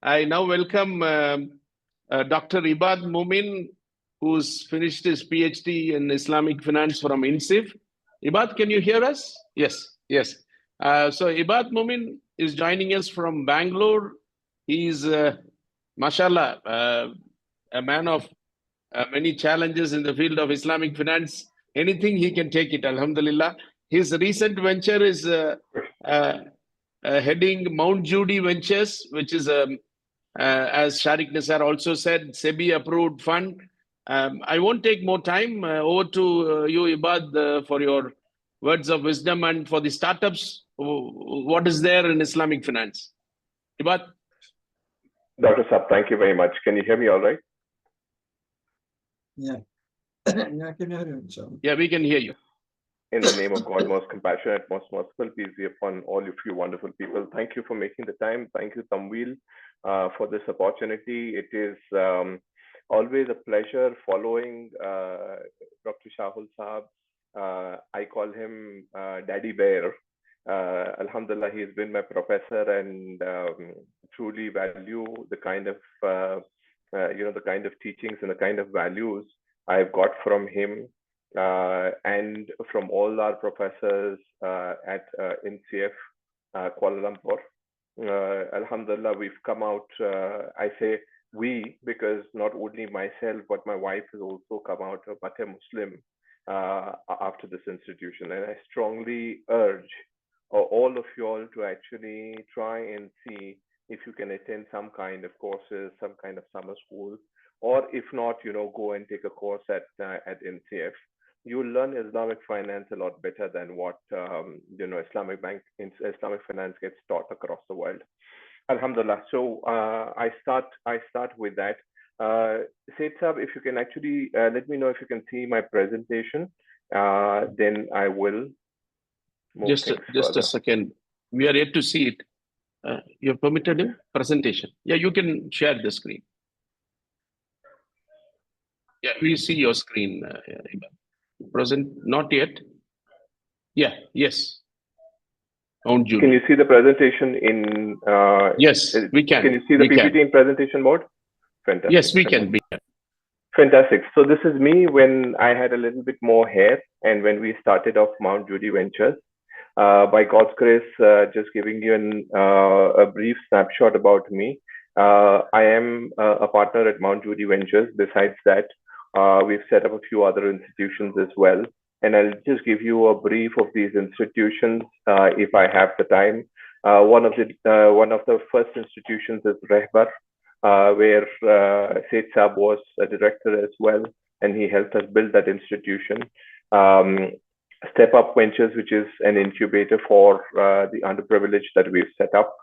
I now welcome Dr. Ebaad Momin, who's finished his PhD in Islamic finance from INSIF. Ebaad, can you hear us? Yes, yes. So Ebaad Momin is joining us from Bangalore. He's, mashallah, a man of many challenges in the field of Islamic finance. Anything he can take it, alhamdulillah. His recent venture is heading Mount Judi Ventures, which is as Sharik Nisar also said, SEBI approved fund. I won't take more time. Over to you, Ebaad, for your words of wisdom and for the startups. What is there in Islamic finance? Ebaad? Dr. Saab, thank you very much. Can you hear me all right? Yeah. Yeah, can hear you, inshallah. Yeah, we can hear you. In the name of God, most compassionate, most merciful, peace be upon all of you wonderful people. Thank you for making the time. Thank you, Tamwil, for this opportunity. It is always a pleasure following Dr. Shahul Saab. I call him Daddy Bear. Alhamdulillah, he's been my professor and truly value the kind of the kind of teachings and the kind of values I've got from him and from all our professors at NCF Kuala Lumpur. Alhamdulillah, we've come out. I say we because not only myself but my wife has also come out a Mate Muslim after this institution, and I strongly urge all of you all to actually try and see if you can attend some kind of courses, some kind of summer school, or if not, go and take a course at NCF. You'll learn Islamic finance a lot better than what Islamic finance gets taught across the world. Alhamdulillah. So I start with that. Said Saab, if you can actually let me know if you can see my presentation, then I will move Just further. a second. We are yet to see it. You have permitted him presentation. Yeah, you can share the screen. Yeah, we see your screen. Present, not yet. Yeah, yes. Mount Judi. Can you see the presentation in? Yes, we can. Can you see the PPT in presentation mode? Fantastic. Yes, we can. Fantastic. So this is me when I had a little bit more hair and when we started off Mount Judi Ventures. By God's grace, just giving you a brief snapshot about me. I am a partner at Mount Judi Ventures. Besides that, we've set up a few other institutions as well. And I'll just give you a brief of these institutions if I have the time. One of the first institutions is Rehbar, where Said Saab was a director as well, and he helped us build that institution. Step Up Ventures, which is an incubator for the underprivileged that we've set up,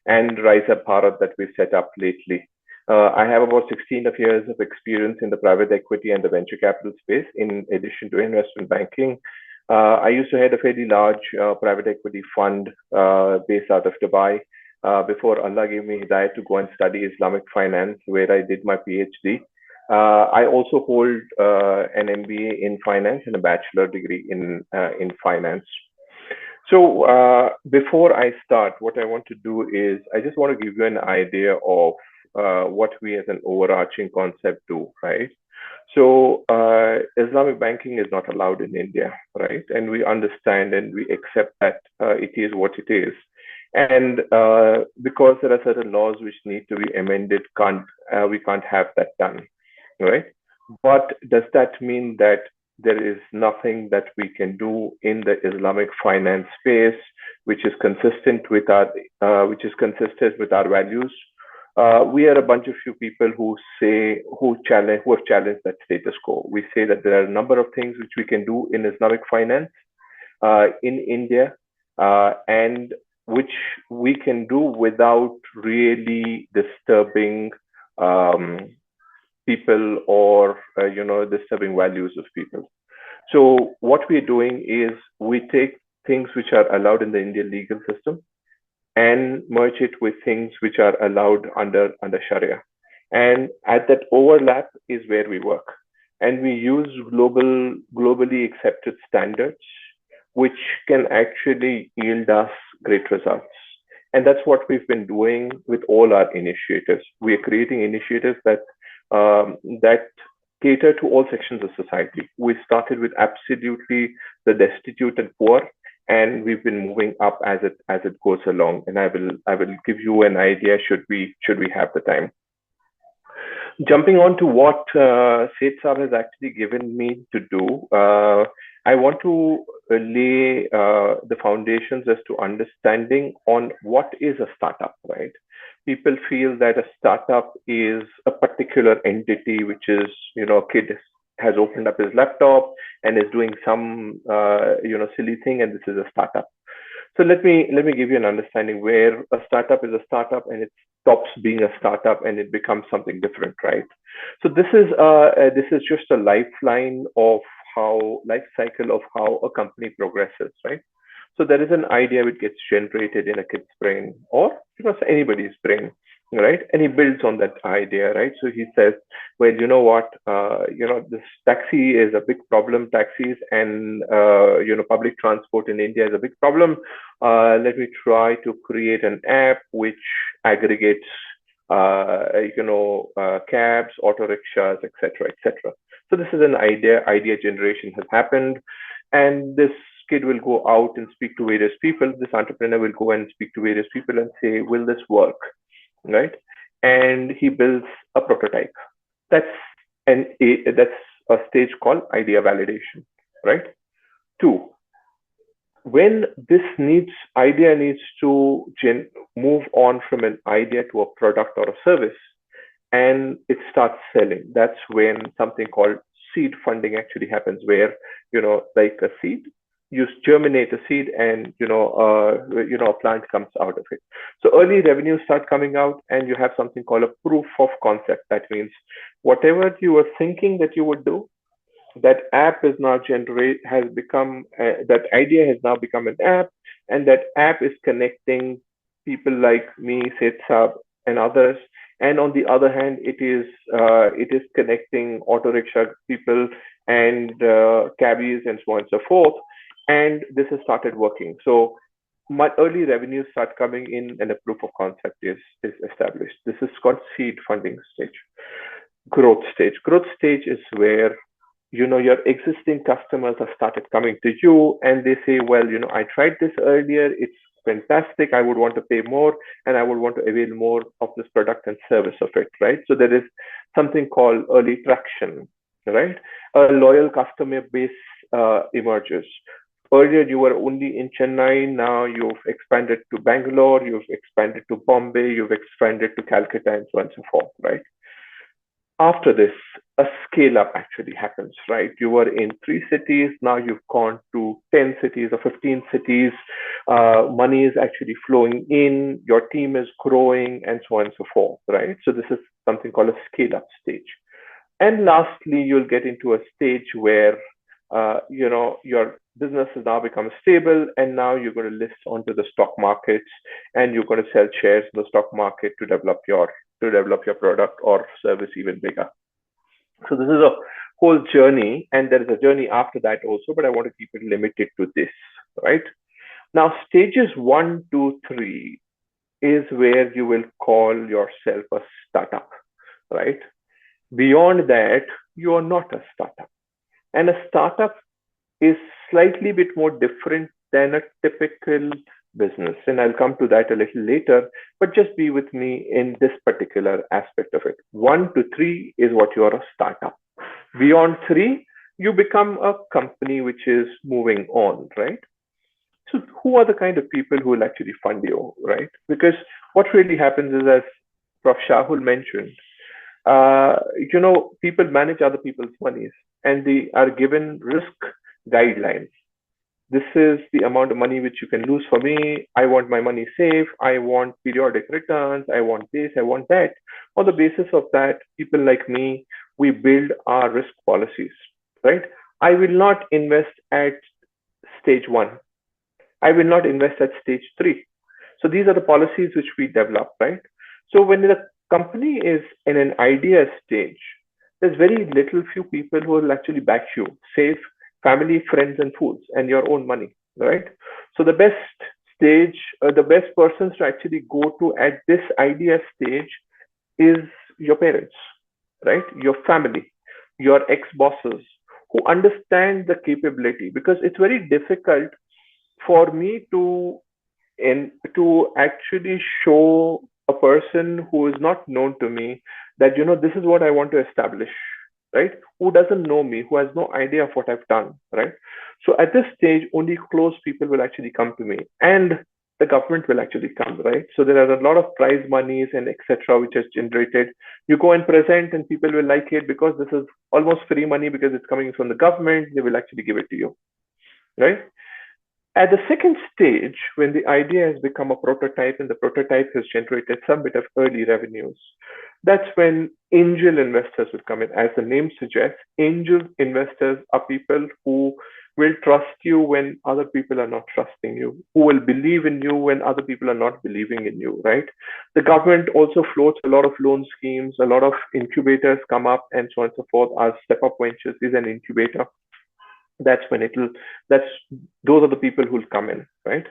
and Rise Up Bharat that we've set up lately. I have about 16 years of experience in the private equity and the venture capital space, in addition to investment banking. I used to head a fairly large private equity fund based out of Dubai before Allah gave me hidayah to go and study Islamic finance, where I did my PhD. I also hold an MBA in finance and a bachelor degree in finance. So before I start, what I want to do is I just want to give you an idea of what we as an overarching concept do, right? So Islamic banking is not allowed in India, right? And we understand and we accept that it is what it is. And because there are certain laws which need to be amended, we can't have that done, right? But does that mean that there is nothing that we can do in the Islamic finance space which is consistent with our values? We are a bunch of few people who have challenged that status quo. We say that there are a number of things which we can do in Islamic finance in India, and which we can do without really disturbing people or disturbing values of people. So what we're doing is we take things which are allowed in the Indian legal system and merge it with things which are allowed under Sharia. And at that overlap is where we work. And we use globally accepted standards, which can actually yield us great results. And that's what we've been doing with all our initiatives. We are creating initiatives that cater to all sections of society. We started with absolutely the destitute and poor, and we've been moving up as it goes along. And I will give you an idea should we have the time. Jumping on to what Seth Saab has actually given me to do, I want to lay the foundations as to understanding on what is a startup, right? People feel that a startup is a particular entity, which is, a kid has opened up his laptop and is doing some, silly thing, and this is a startup. So let me give you an understanding where a startup is a startup and it stops being a startup and it becomes something different, right? So this is just a lifeline of how life cycle of how a company progresses, right? So there is an idea which gets generated in a kid's brain or anybody's brain, right? And he builds on that idea, right? So he says, well, you know what, this taxi is a big problem. Taxis and public transport in India is a big problem. Let me try to create an app which aggregates, cabs, auto rickshaws, etc., etc. So this is an idea. Idea generation has happened, and this kid will go out and speak to various people. This entrepreneur will go and speak to various people and say, "Will this work?" Right? And he builds a prototype. That's that's a stage called idea validation. Right? Two, when this idea needs to move on from an idea to a product or a service, and it starts selling, that's when something called seed funding actually happens, where like a seed, you germinate a seed, and a plant comes out of it. So early revenues start coming out, and you have something called a proof of concept. That means whatever you were thinking that you would do, that app is now that idea has now become an app, and that app is connecting people like me, Seth, and others. And on the other hand, it is connecting auto rickshaw people and cabbies and so on and so forth. And this has started working. So my early revenues start coming in, and a proof of concept is established. This is called seed funding stage. Growth stage is where your existing customers have started coming to you, and they say, well, I tried this earlier, it's fantastic, I would want to pay more, and I would want to avail more of this product and service of it, right? So there is something called early traction, right? A loyal customer base emerges. Earlier you were only in Chennai, now you've expanded to Bangalore, you've expanded to Bombay, you've expanded to Calcutta, and so on and so forth, right? After this, a scale up actually happens, right? You were in 3 cities, now you've gone to 10 cities or 15 cities. Money is actually flowing in, your team is growing, and so on and so forth, right? So this is something called a scale up stage. And lastly, you'll get into a stage where your business has now become stable, and now you're going to list onto the stock markets, and you're going to sell shares in the stock market to develop your product or service even bigger. So this is a whole journey, and there is a journey after that also, but I want to keep it limited to this, right? Now, stages 1, 2, 3 is where you will call yourself a startup, right? Beyond that, you are not a startup. And a startup is slightly bit more different than a typical business. And I'll come to that a little later, but just be with me in this particular aspect of it. 1 to 3 is what you are, a startup. Beyond 3, you become a company which is moving on, right? So who are the kind of people who will actually fund you, right? Because what really happens is, as Prof. Shahul mentioned, people manage other people's monies, and they are given risk guidelines. This is the amount of money which you can lose for me. I want my money safe. I want periodic returns. I want this. I want that. On the basis of that, people like me, we build our risk policies, right? I will not invest at stage 1. I will not invest at stage 3. So these are the policies which we develop, right? So when the company is in an idea stage, there's very little few people who will actually back you, safe, family, friends, and fools, and your own money, right? So the best stage, the best persons to actually go to at this idea stage is your parents, right? Your family, your ex-bosses who understand the capability, because it's very difficult for me to actually show a person who is not known to me that, this is what I want to establish, right? Who doesn't know me, who has no idea of what I've done, right? So at this stage, only close people will actually come to me, and the government will actually come, right? So there are a lot of prize monies and etc. which is generated. You go and present, and people will like it because this is almost free money because it's coming from the government. They will actually give it to you, right? At the second stage, when the idea has become a prototype and the prototype has generated some bit of early revenues, that's when angel investors will come in. As the name suggests, angel investors are people who will trust you when other people are not trusting you, who will believe in you when other people are not believing in you, right? The government also floats a lot of loan schemes, a lot of incubators come up, and so on and so forth. Our Step Up Ventures is an incubator. That's when that's those are the people who'll come in, right?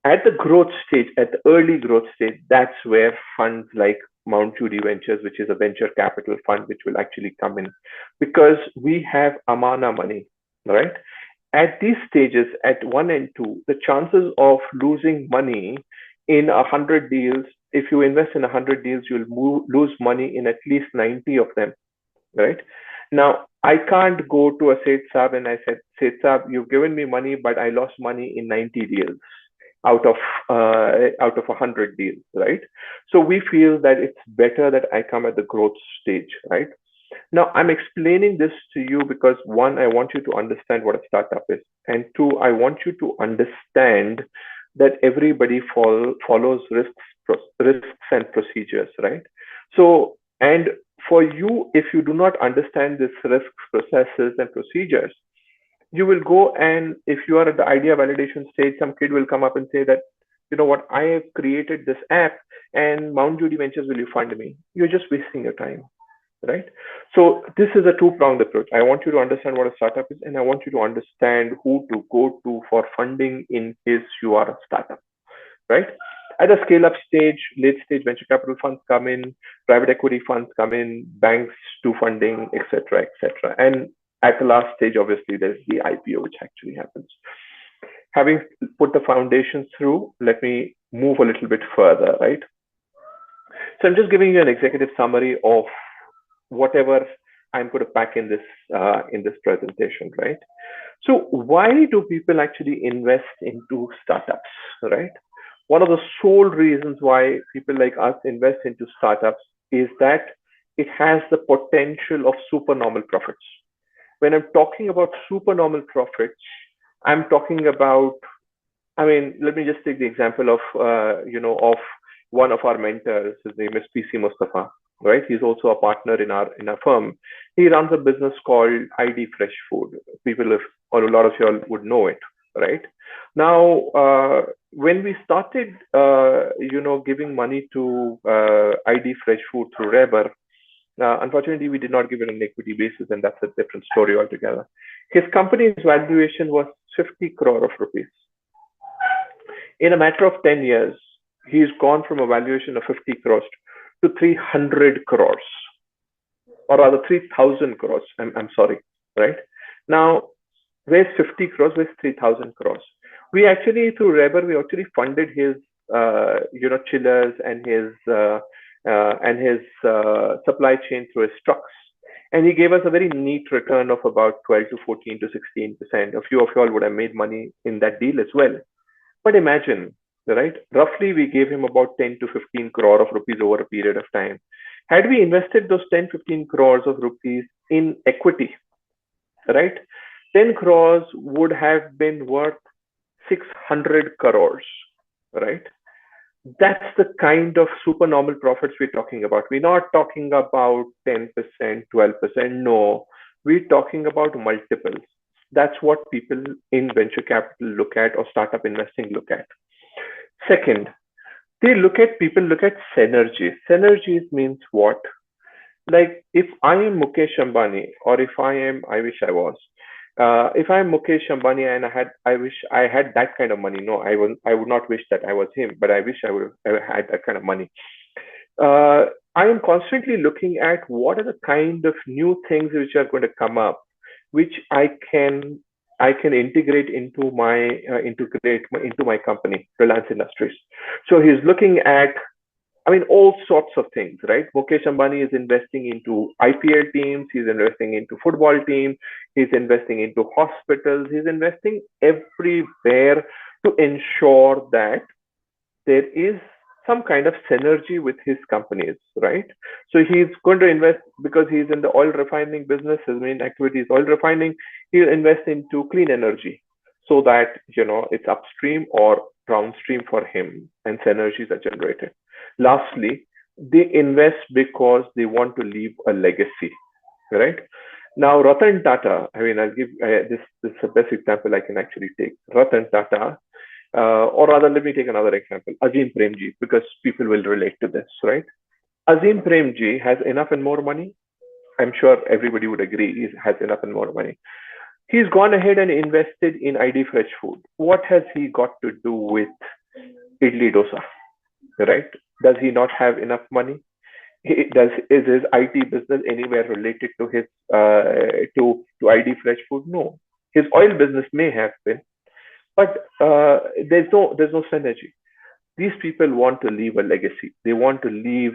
At the growth stage, at the early growth stage, that's where funds like Mount Judi Ventures, which is a venture capital fund, which will actually come in, because we have amana money, right? At these stages, at 1 and 2, the chances of losing money in 100 deals, if you invest in 100 deals, you'll lose money in at least 90 of them, right? Now, I can't go to a Seth Saab and I said, Seth Saab, you've given me money, but I lost money in 90 deals out of 100 deals, right? So we feel that it's better that I come at the growth stage, right? Now, I'm explaining this to you because, one, I want you to understand what a startup is, and two, I want you to understand that everybody follows risks and procedures, right? So, and for you, if you do not understand these risks, processes, and procedures, you will go, and if you are at the idea validation stage, some kid will come up and say that, you know what, I have created this app, and Mount Judi Ventures, will you fund me? You're just wasting your time, right? So this is a two-pronged approach. I want you to understand what a startup is, and I want you to understand who to go to for funding in case you are a startup, right? At the scale-up stage, late-stage venture capital funds come in, private equity funds come in, banks do funding, etc., etc. And at the last stage, obviously, there's the IPO, which actually happens. Having put the foundations through, let me move a little bit further, right? So I'm just giving you an executive summary of whatever I'm going to pack in this presentation, right? So why do people actually invest into startups, right? One of the sole reasons why people like us invest into startups is that it has the potential of supernormal profits. When I'm talking about supernormal profits, I'm talking about, I mean, let me just take the example of, of one of our mentors. His name is PC Mustafa, right? He's also a partner in our firm. He runs a business called ID Fresh Food. Or a lot of y'all would know it, right? Now, when we started, giving money to ID Fresh Food through Reber, unfortunately, we did not give it an equity basis, and that's a different story altogether. His company's valuation was 50 crore of rupees. In a matter of 10 years, he's gone from a valuation of 50 crores to 300 crores, or rather 3,000 crores. I'm sorry, right? Now, where's 50 crores? Where's 3,000 crores? We actually, through Reber, we actually funded his, chillers and his supply chain through his trucks. And he gave us a very neat return of about 12 to 14 to 16%. A few of y'all would have made money in that deal as well. But imagine, right? Roughly, we gave him about 10 to 15 crore of rupees over a period of time. Had we invested those 10, 15 crores of rupees in equity, right? 10 crores would have been worth 600 crores, right? That's the kind of supernormal profits we're talking about. We're not talking about 10%, 12%. No, we're talking about multiples. That's what people in venture capital look at, or startup investing look at. Second, people look at synergies. Synergies means what? Like, if I am Mukesh Ambani, or if I wish I was, If I'm Mukesh Ambani and I wish I had that kind of money. No, I would not wish that I was him, but I wish I would have had that kind of money. uh, I am constantly looking at what are the kind of new things which are going to come up, which I can integrate into my into my company, Reliance Industries. So he's looking at, I mean, all sorts of things, right? Mukesh Ambani is investing into IPL teams, he's investing into football teams, he's investing into hospitals, he's investing everywhere to ensure that there is some kind of synergy with his companies, right? So he's going to invest because he's in the oil refining business. His main activity is oil refining. He'll invest into clean energy so that it's upstream or downstream for him, and synergies are generated. Lastly, they invest because they want to leave a legacy, right? Now, Ratan Tata. I mean, I'll give this. This is the best example I can actually take. Ratan Tata, or rather, let me take another example, Azim Premji, because people will relate to this, right? Azim Premji has enough and more money. I'm sure everybody would agree he has enough and more money. He's gone ahead and invested in ID Fresh Food. What has he got to do with idli dosa, right? Does he not have enough money? Is his IT business anywhere related to his to ID Fresh Food? No. His oil business may have been, but there's no synergy. These people want to leave a legacy. They want to leave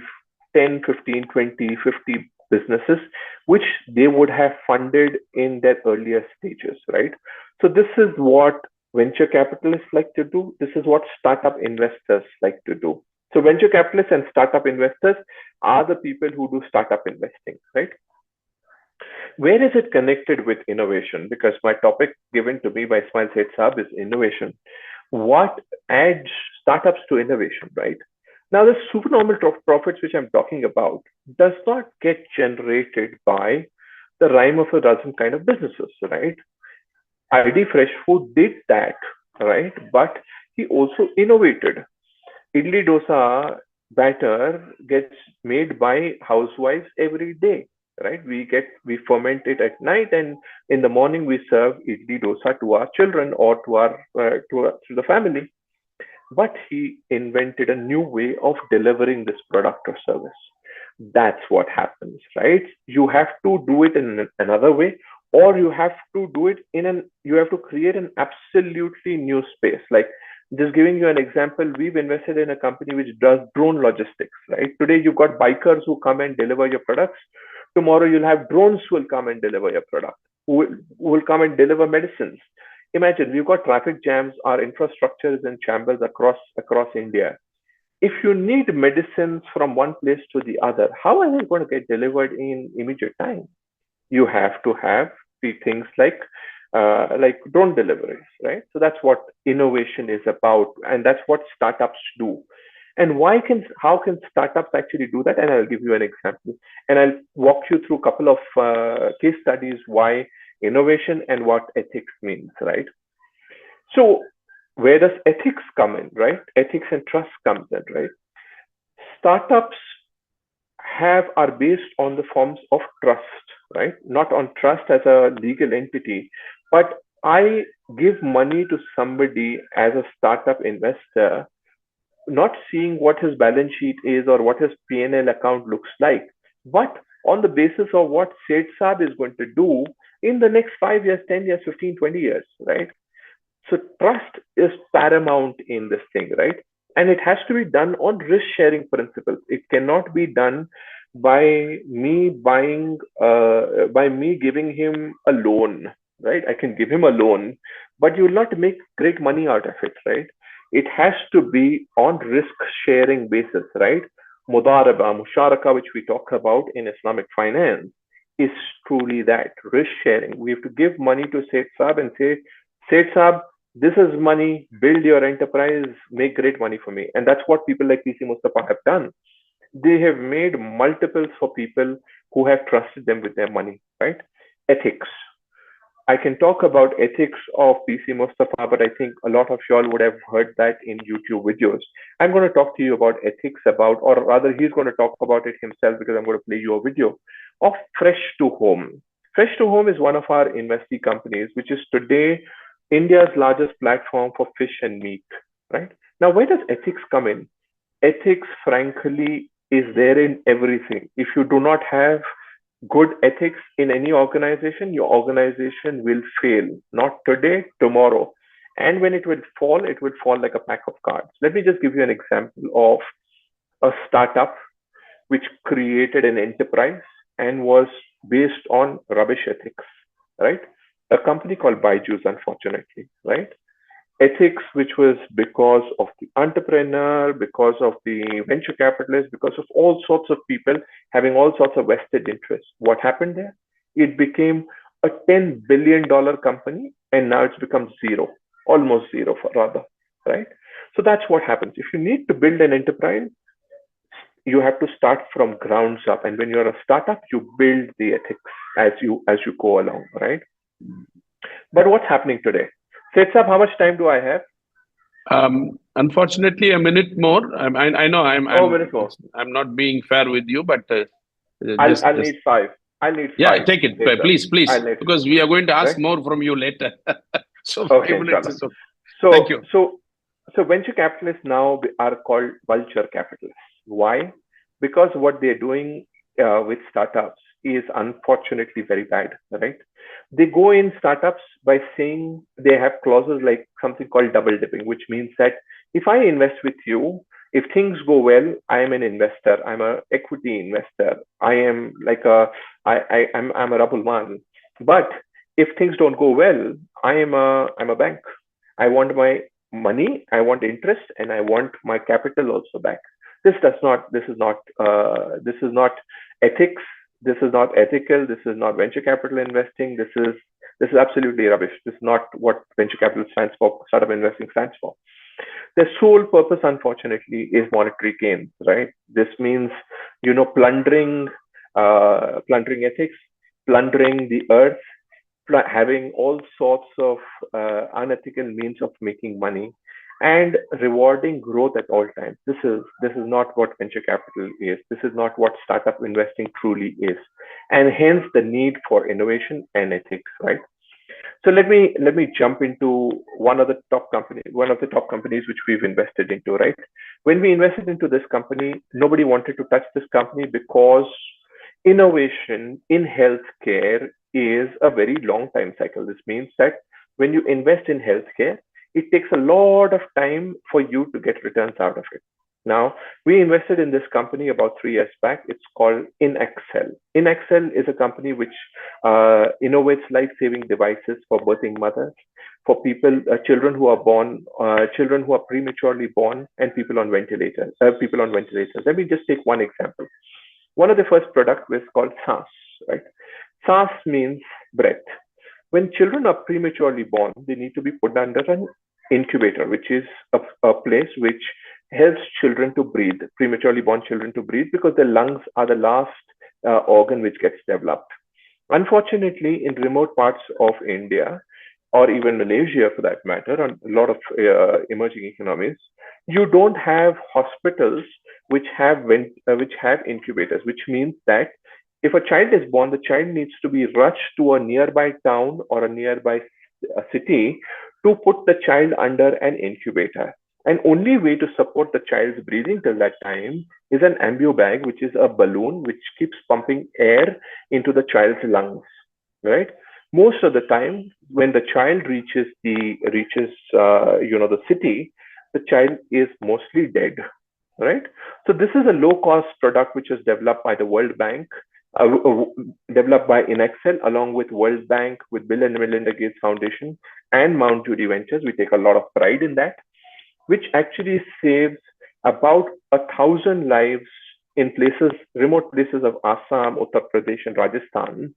10, 15, 20, 50 businesses, which they would have funded in their earlier stages, right? So this is what venture capitalists like to do. This is what startup investors like to do. So venture capitalists and startup investors are the people who do startup investing, right? Where is it connected with innovation? Because my topic given to me by Ismail Said Saab is innovation. What adds startups to innovation, right? Now, the supernormal profits which I'm talking about does not get generated by the rhyme of a dozen kind of businesses, right? ID Fresh Food did that, right? But he also innovated. Idli dosa batter gets made by housewives every day, right? We ferment it at night, and in the morning we serve idli dosa to our children or to the family. But he invented a new way of delivering this product or service. That's what happens, right? You have to do it in another way, or you have to create an absolutely new space. Like, just giving you an example, we've invested in a company which does drone logistics, right? Today you've got bikers who come and deliver your products. Tomorrow you'll have drones who will come and deliver your product, who will come and deliver medicines. Imagine, we've got traffic jams, our infrastructure is in shambles across India. If you need medicines from one place to the other, how are they going to get delivered in immediate time? You have to have the things like drone deliveries, right? So that's what innovation is about, and that's what startups do. And how can startups actually do that? And I'll give you an example, and I'll walk you through a couple of case studies why innovation and what ethics means, right? So where does ethics come in, right? Ethics and trust comes in, right? Startups are based on the forms of trust, right? Not on trust as a legal entity, but I give money to somebody as a startup investor, not seeing what his balance sheet is or what his P&L account looks like, but on the basis of what Seth Saab is going to do in the next 5 years, 10 years, 15, 20 years, right? So trust is paramount in this thing, right? And it has to be done on risk sharing principles. It cannot be done by me giving him a loan, right? I can give him a loan, but you will not make great money out of it, right? It has to be on risk sharing basis, right? Mudaraba, musharaka, which we talk about in Islamic finance, is truly that risk sharing. We have to give money to Seth Saab and say, Seth Saab, this is money, build your enterprise, make great money for me. And that's what people like PC Mustafa have done. They have made multiples for people who have trusted them with their money, right? Ethics. I can talk about ethics of PC Mustafa, but I think a lot of y'all would have heard that in YouTube videos. I'm going to talk to you about ethics or rather, he's going to talk about it himself because I'm going to play you a video of Fresh to Home. Fresh to Home is one of our investee companies, which is today India's largest platform for fish and meat, right? Now, where does ethics come in? Ethics, frankly, is there in everything. If you do not have good ethics in any organization, your organization will fail. Not today, tomorrow. And when it would fall like a pack of cards. Let me just give you an example of a startup which created an enterprise and was based on rubbish ethics, right? A company called Byju's, unfortunately, right? Ethics, which was because of the entrepreneur, because of the venture capitalist, because of all sorts of people having all sorts of vested interests. What happened there? It became a $10 billion company, and now it's become zero, almost zero, for rather, right? So that's what happens. If you need to build an enterprise, you have to start from grounds up. And when you're a startup, you build the ethics as you go along, right? But what's happening today? Sets up, how much time do I have? Unfortunately, a minute more. I know Oh, minute more. I'm not being fair with you, but I'll need five. I'll need yeah, five. take it, Sets up. please, I'll need because we are going to ask right? more from you later. So Okay, 5 minutes inshallah. is okay. So, Thank you. so venture capitalists now are called vulture capitalists. Why? Because what they're doing with startups is unfortunately very bad, right? They go in startups by saying they have clauses like something called double dipping, which means that if I invest with you, if things go well, I am an investor. I'm a equity investor. I am like I'm a Rabul Man. But if things don't go well, I'm a bank. I want my money, I want interest, and I want my capital also back. This is not ethics. This is not ethical. This is not venture capital investing. This is absolutely rubbish. This is not what venture capital stands for. Startup investing stands for. Their sole purpose, unfortunately, is monetary gains. Right? This means plundering ethics, plundering the earth, having all sorts of unethical means of making money, and rewarding growth at all times. This is not what venture capital is. This is not what startup investing truly is, and hence the need for innovation and ethics, right? So let me jump into one of the top companies which we've invested into, right? When we invested into this company, nobody wanted to touch this company because innovation in healthcare is a very long time cycle. This means that when you invest in healthcare, it takes a lot of time for you to get returns out of it. Now, we invested in this company about 3 years back. It's called InExcel. InExcel is a company which innovates life-saving devices for birthing mothers, for people, children who are born, children who are prematurely born, and people on ventilators. Let me just take one example. One of the first products was called SaaS, right? SaaS means breath. When children are prematurely born, they need to be put under an incubator, which is a place which helps children to breathe, prematurely born children to breathe, because the lungs are the last organ which gets developed. Unfortunately, in remote parts of India, or even Malaysia for that matter, and a lot of emerging economies, you don't have hospitals which have incubators, which means that if a child is born, the child needs to be rushed to a nearby town or a nearby city to put the child under an incubator. And only way to support the child's breathing till that time is an ambu bag, which is a balloon which keeps pumping air into the child's lungs, right? Most of the time, when the child reaches the city, the child is mostly dead, right? So this is a low-cost product which was developed by the World Bank, developed by InExcel, along with World Bank, with Bill and Melinda Gates Foundation, and Mount Judi Ventures. We take a lot of pride in that, which actually saves about 1,000 lives in remote places of Assam, Uttar Pradesh, and Rajasthan,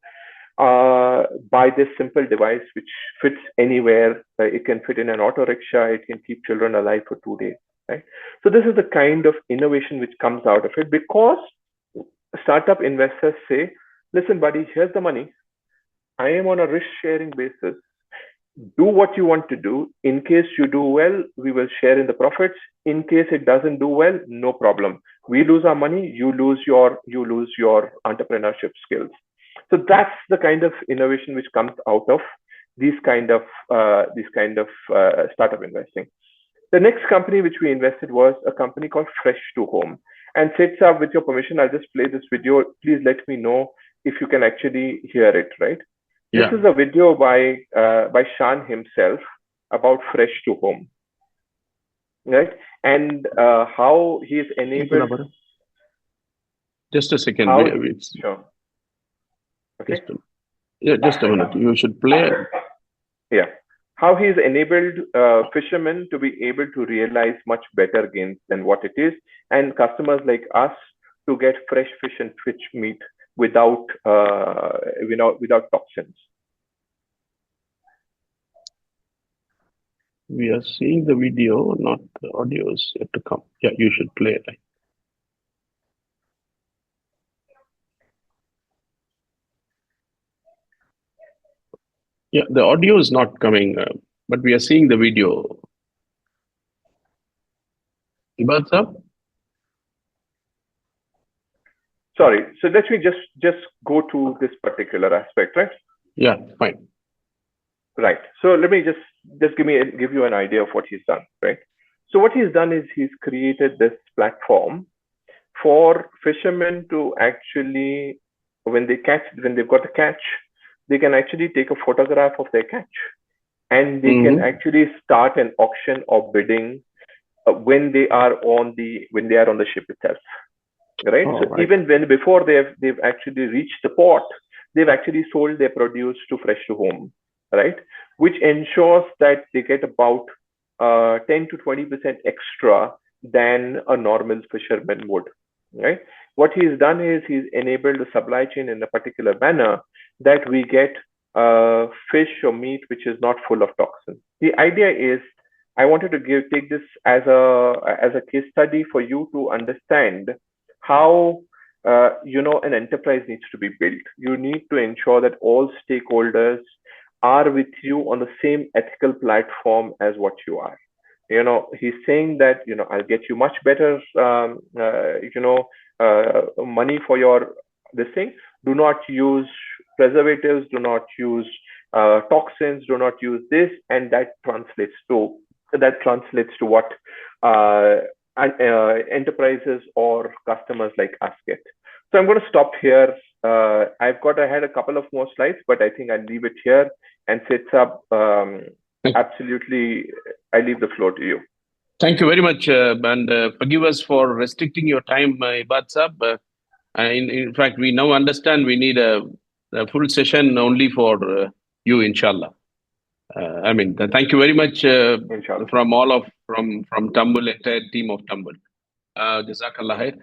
by this simple device which fits anywhere. It can fit in an auto rickshaw. It can keep children alive for 2 days. Right? So this is the kind of innovation which comes out of it, because startup investors say, listen, buddy, here's the money. I am on a risk sharing basis. Do what you want to do. In case you do well, we will share in the profits. In case it doesn't do well, no problem. We lose our money, you lose your entrepreneurship skills. So that's the kind of innovation which comes out of these kind of startup investing. The next company which we invested was a company called Fresh to Home. And Sitsa, with your permission, I'll just play this video. Please let me know if you can actually hear it, right? Yeah. This is a video by Shan himself about Fresh to Home, right? And how he's enabled. Just a second. How sure. Okay. Just a minute. You should play. Yeah. How he's enabled fishermen to be able to realize much better gains than what it is, and customers like us to get fresh fish and fish meat without toxins. We are seeing the video, not the audio is yet to come. Yeah, you should play it. Right? Yeah, the audio is not coming, but we are seeing the video. Ebaad sir? Sorry, so let me just go to this particular aspect, right? Yeah, fine. Right. So let me just give you an idea of what he's done, right? So what he's done is he's created this platform for fishermen to actually, when they've got the catch, they can actually take a photograph of their catch, and they can actually start an auction or bidding when they are on the ship itself, right? Oh, so right. even before they've actually reached the port, they've actually sold their produce to Fresh to Home, right? Which ensures that they get about 10 to 20% extra than a normal fisherman would, right? What he's done is he's enabled the supply chain in a particular manner that we get fish or meat which is not full of toxins. The idea is I wanted to take this as a case study for you to understand how an enterprise needs to be built. You need to ensure that all stakeholders are with you on the same ethical platform as what you are. He's saying that I'll get you much better money for your this thing. Do not use preservatives, do not use toxins, do not use this, and that translates to what enterprises or customers like us get. So I'm going to stop here. I had a couple of more slides, but I think I'll leave it here and sets up. Absolutely, I leave the floor to you. Thank you very much, and forgive us for restricting your time, Ebaad Sab. In fact, we now understand we need a full session only for you, inshallah. Thank you very much from Tumbul, entire team of Tumbul. Jazakallah khair.